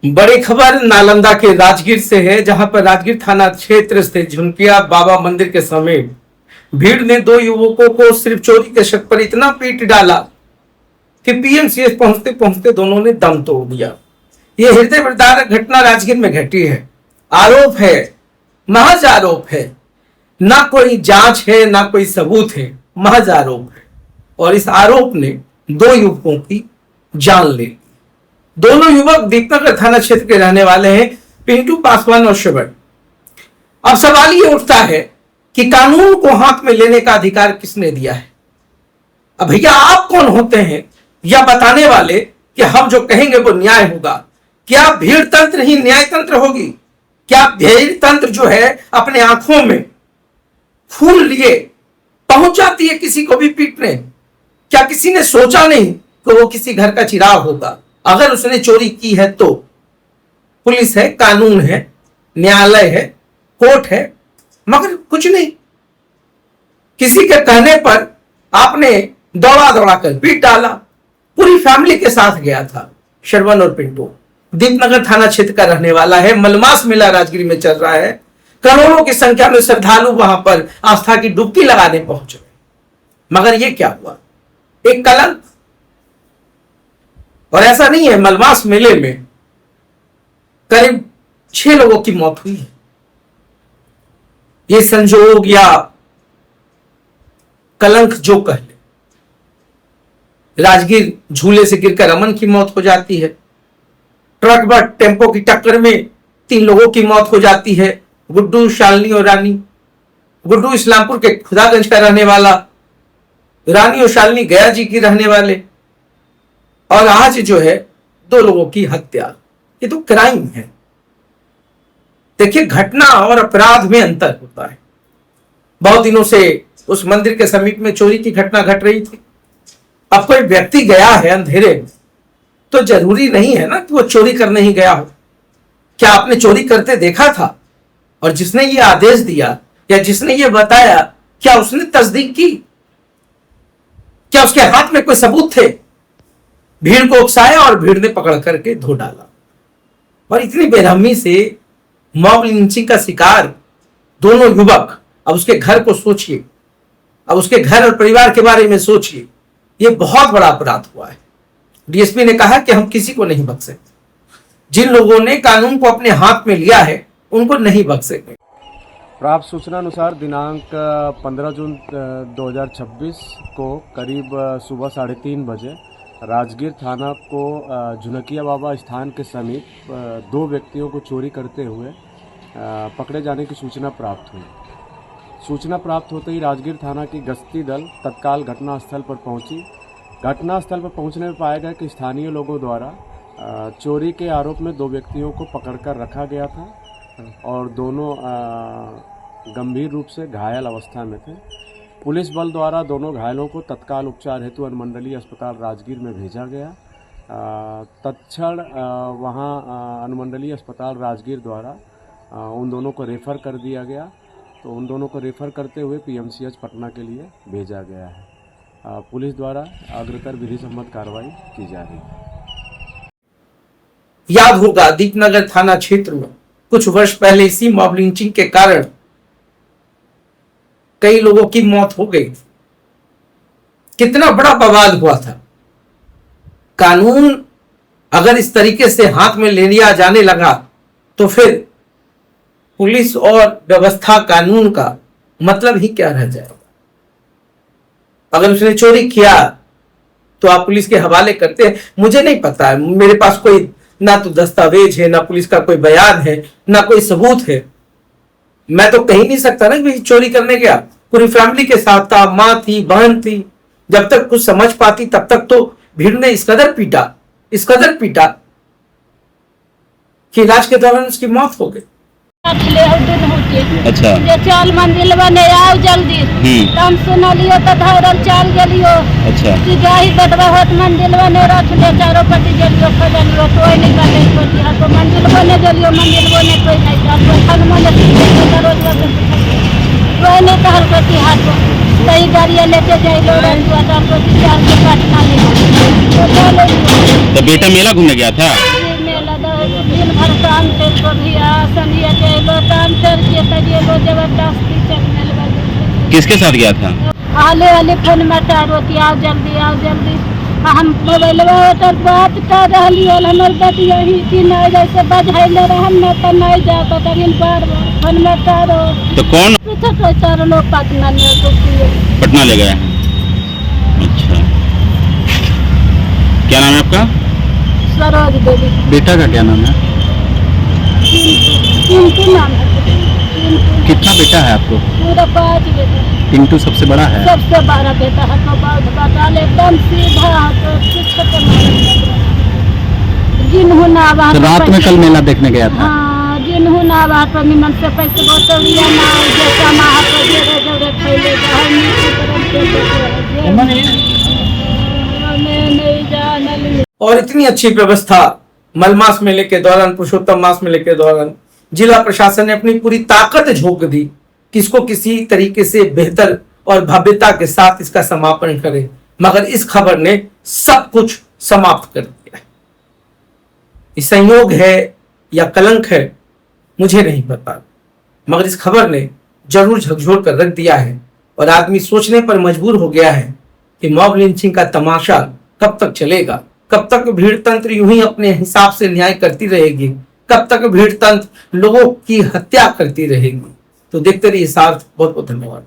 बड़ी खबर नालंदा के राजगीर से है, जहां पर राजगीर थाना क्षेत्र स्थित झुनकिया बाबा मंदिर के समीप भीड़ ने दो युवकों को सिर्फ चोरी के शक पर इतना पीट डाला कि पीएमसीएच पहुंचते पहुंचते दोनों ने दम तोड़ दिया। यह हृदय विदारक घटना राजगीर में घटी है। आरोप है, महज आरोप है, ना कोई जांच है ना कोई सबूत है, महज आरोप है। और इस आरोप ने दो युवकों की जान ले ली। दोनों युवक दीपनगर थाना क्षेत्र के रहने वाले हैं, पिंटू पासवान और शिवन। अब सवाल ये उठता है कि कानून को हाथ में लेने का अधिकार किसने दिया है? अब भैया आप कौन होते हैं या बताने वाले कि हम जो कहेंगे वो न्याय होगा? क्या भीड़ तंत्र ही न्याय तंत्र होगी? क्या भीड़ तंत्र जो है अपने आंखों में फूल लिए पहुंच जाती है किसी को भी पीटने? क्या किसी ने सोचा नहीं कि वो किसी घर का चिराग होगा? अगर उसने चोरी की है तो पुलिस है, कानून है, न्यायालय है, कोर्ट है, मगर कुछ नहीं। किसी के कहने पर आपने दौड़ा दौड़ा कर पीट डाला। पूरी फैमिली के साथ गया था। श्रवण और पिंटू दीपनगर थाना क्षेत्र का रहने वाला है। मलमास मेला राजगीर में चल रहा है। करोड़ों की संख्या में श्रद्धालु वहां पर आस्था की डुबकी लगाने पहुंचे, मगर यह क्या हुआ? एक कलंक। और ऐसा नहीं है, मलमास मेले में करीब 6 लोगों की मौत हुई है। ये संजोग या कलंक जो कह ले। राजगीर झूले से गिरकर अमन की मौत हो जाती है। ट्रक व टेम्पो की टक्कर में 3 लोगों की मौत हो जाती है। गुड्डू, शालिनी और रानी। गुड्डू इस्लामपुर के खुदागंज का रहने वाला, रानी और शालिनी गया जी की रहने वाले। और आज जो है 2 लोगों की हत्या। ये तो क्राइम है। देखिए, घटना और अपराध में अंतर होता है। बहुत दिनों से उस मंदिर के समीप में चोरी की घटना घट रही थी। अब कोई व्यक्ति गया है अंधेरे में तो जरूरी नहीं है ना कि वो चोरी करने ही गया हो। क्या आपने चोरी करते देखा था? और जिसने ये आदेश दिया या जिसने ये बताया, क्या उसने तस्दीक की? क्या उसके हाथ में कोई सबूत थे? भीड़ को उकसाया और भीड़ ने पकड़ करके धो डाला। और इतनी बेरहमी से मॉब लिंचिंग का शिकार दोनों युवक। अब उसके घर को सोचिए, अब उसके घर और परिवार के बारे में सोचिए। यह बहुत बड़ा अपराध हुआ है। डीएसपी ने कहा कि हम किसी को नहीं बख्शेंगे। जिन लोगों ने कानून को अपने हाथ में लिया है उनको नहीं बख्शेंगे। प्राप्त सूचना अनुसार दिनांक 15 जून 2026 को करीब सुबह 3:30 बजे राजगीर थाना को झुनकिया बाबा स्थान के समीप 2 व्यक्तियों को चोरी करते हुए पकड़े जाने की सूचना प्राप्त हुई। सूचना प्राप्त होते ही राजगीर थाना की गश्ती दल तत्काल घटनास्थल पर पहुंची। घटनास्थल पर पहुंचने में पाया गया कि स्थानीय लोगों द्वारा चोरी के आरोप में 2 व्यक्तियों को पकड़कर रखा गया था और दोनों गंभीर रूप से घायल अवस्था में थे। पुलिस बल द्वारा दोनों घायलों को तत्काल उपचार हेतु अनुमंडलीय अस्पताल राजगीर में भेजा गया। तत्क्षण वहां अनुमंडलीय अस्पताल राजगीर द्वारा उन दोनों को रेफ़र कर दिया गया। तो उन दोनों को रेफ़र करते हुए पीएमसीएच पटना के लिए भेजा गया है। पुलिस द्वारा अग्रतर विधि सम्मत कार्रवाई की जा रही है। याद होगा, दीपनगर थाना क्षेत्र में कुछ वर्ष पहले इसी मॉब लिंचिंग के कारण कई लोगों की मौत हो गई। कितना बड़ा बवाल हुआ था। कानून अगर इस तरीके से हाथ में ले लिया जाने लगा तो फिर पुलिस और व्यवस्था कानून का मतलब ही क्या रह जाएगा? अगर उसने चोरी किया तो आप पुलिस के हवाले करते हैं। मुझे नहीं पता है, मेरे पास कोई ना तो दस्तावेज है, ना पुलिस का कोई बयान है, ना कोई सबूत है। मैं तो कह ही नहीं सकता ना कि चोरी करने गया। पूरी फैमिली के साथ था, मां थी, बहन थी। जब तक कुछ समझ पाती तब तक तो भीड़ ने इस कदर पीटा कि इलाज के दौरान उसकी मौत हो गई। अच्छा, चल मंदिर बने आओ जल्दी। हम सुनलियो तो धरल चल गेलियो। अच्छा, जाही बटवा होत मंदिर बने रख ले चारों पट्टी गेलियो खजलियो कोई नहीं करे कोई हां तो मंदिर बने गेलियो मंदिर बने कोई नहीं था कोई हनुमान के रोज कोई नहीं कहल कोई हाथ सही गाड़ी लेके जाइलो रंजुआ तो कोई चार के पटना ले तो बेटा मेला घूमने गया था। मेला काम कर को भी आसनिया के लो काम कर के तजे लो जबरदस्ती चलने लगा। किसके साथ गया था? आले आले फोन मटा रोती आओ जल्दी हम मोबाइल पर बात कर रही हो हमर बतिया ही कि नहीं जैसे बजाइले रहम न त नहीं जाता तगिन बार फोन मटा रो। तो कौन तो चार लोग पटना में पटना ले गए हैं? अच्छा, क्या नाम है आपका? सरोज देवी। बेटा का क्या नाम है? टिंटू नाम है। कितना बेटा है आपको? पूरा 5 बेटा। टिंटू सबसे बड़ा है? सबसे बड़ा बेटा है तो बात बता ले एकदम सीधा तो कुछ खत्म जिन्हों ना बात तो रात में कल मेला देखने गया था? हाँ जिन्हों ना बात पर निमन से पैसे बोतल लिया ना जैसा माह पर जेरे जेरे खैले जाए नीचे तरफ नहीं जानल। और इतनी अच्छी व्यवस्था मलमास मेले के दौरान, पुरुषोत्तम मास मेले के दौरान जिला प्रशासन ने अपनी पूरी ताकत झोंक दी कि इसको किसी तरीके से बेहतर और भव्यता के साथ इसका समापन करे, मगर इस खबर ने सब कुछ समाप्त कर दिया। ये संयोग है या कलंक है मुझे नहीं पता, मगर इस खबर ने जरूर झकझोर कर रख दिया है और आदमी सोचने पर मजबूर हो गया है कि मॉब लिंचिंग का तमाशा कब तक चलेगा, कब तक भीड़ तंत्र यूं ही अपने हिसाब से न्याय करती रहेगी, कब तक भीड़ तंत्र लोगों की हत्या करती रहेगी। तो देखते रहिए सार्थ। बहुत बहुत धन्यवाद।